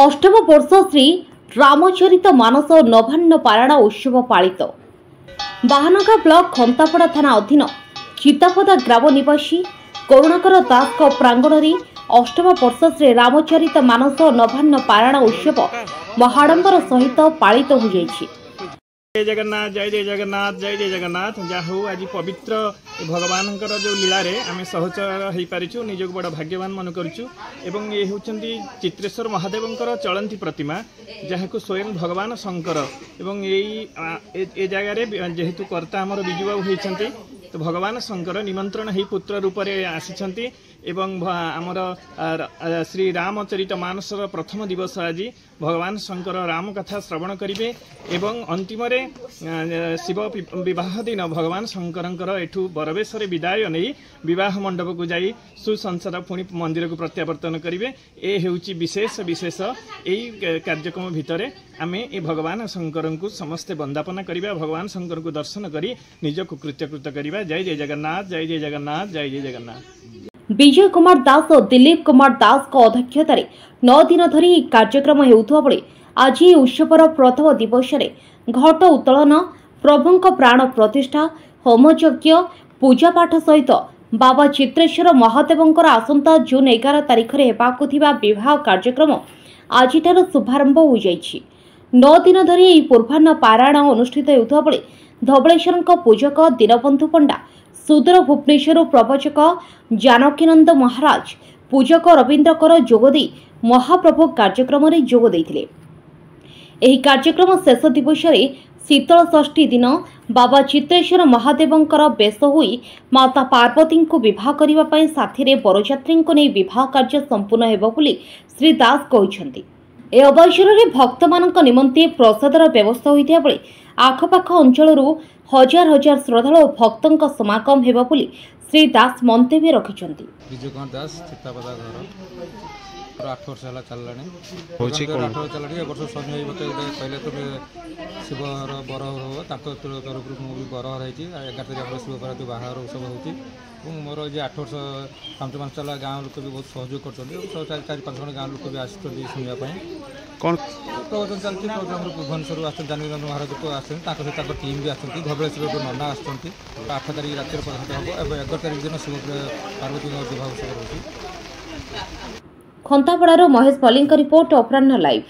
अष्टम वर्ष श्री रामचरित मानस नवान्न पारायण उत्सव पालित। बाहानगा ब्लॉक खंतापड़ा थाना अधीन चितापदा ग्राम निवासी करुणाकर दास प्रांगण में अष्टम वर्ष श्री रामचरित मानस नवान्न पारायण उत्सव महाडंबर सहित पालित हो जाइछि। जय जगन्नाथ जय जय जगन्नाथ जाहू आज पवित्र भगवान जो लीला रे आम सहचर हो पारिछु निजक बड़ भाग्यवान मन करूँ। एवं ये होचंती चित्रेश्वर महादेवंकर चलंती प्रतिमा जहाँ स्वयं भगवान शंकर एवं ये जगह जेहेतु कर्ता आमर विजु बाबू होती तो भगवान शंकर निमंत्रण ही पुत्र रूप से आसी एवं आमर श्री रामचरित मानस प्रथम दिवस आज भगवान शंकर राम कथा श्रवण करेंगे एवं अंतिम शिव विवाह दिन भगवान शंकर एठू बरवेश विदाय नहीं विवाह मंडप को जाई सुसंसार पुणी मंदिर को प्रत्यावर्तन करेंगे। ये होची विशेष विशेष यही कार्यक्रम भितर आम ए भगवान शंकर को समस्ते वंदापना करिबा भगवान शंकर को दर्शन करी निज को कृत्यकृत करिबा। जय जय जगन्नाथ जय जय जगन्नाथ जय जय जगन्नाथ। विजय कुमार दास और दिलीप कुमार दास को अध्यक्षतार 9 दिन धरी कार्यक्रम हेउथुवा बेले आज उत्सवर प्रथम दिवस घट उत्तोलन प्रभु प्राण प्रतिष्ठा होमयज्ञ पूजा पाठ सहित बाबा चित्रेश्वर महादेवंकर आसंता जून 11 तारिख में हेबाकु थिबा विवाह कार्यक्रम आज शुभारंभ हो जाइछि। 9 दिन धरी यह पूर्वाह्न पारायण अनुष्ठित हेउथुवा बेले धवलेश्वर पूजक दीनबंधु पंडा सुदूर भुवनेश्वर प्रवचक जानकीनंद महाराज पूजक रवीन्द्रकर जोगदे महाप्रभु कार्यक्रम में जोग देथिले। एही कार्यक्रम शेष दिवस शीतल षष्ठी दिन बाबा चित्रेश्वर महादेवंकर बेश होई माता पार्वती को विवाह करने पाई साथी रे बरयात्री को नहीं विवाह कार्य संपूर्ण हेबो बोली श्री दास कहिसंती। ए अवसर में भक्त मानक निमंते प्रसादर व्यवस्था होइथिया बेले आखपाख अंचलरू हजार हजार श्रद्धालु भक्तों समागम हेबो बोली श्री दास मंतव्य रखिछंती। विजय कुमार दास चितापदा घर 8 वर्ष है चलला 8 वर्ष चलनी वर्ष स्वामी मत कहले तुम शिवर बर हो तरफ मुझे बर हर 11 तारीख शिव पार्वती बाहर उत्सव होती मोर ये 8 वर्ष 5 मास चला गाँव लोक भी बहुत सहयोग कर 4-5 जन गाँव लोक भी आसुवाई कौन प्रवचन चलती भुवनेश्वर आस जानकीनंद महाराज को आसती टीम भी आसती धवलेश्वर नना आसती 8 तारीख रात हम 11 तारीख दिन शिव पार्वती विवाह उत्सव होती। खंतापड़ार महेश पल्ली रिपोर्ट अपराह्न लाइव।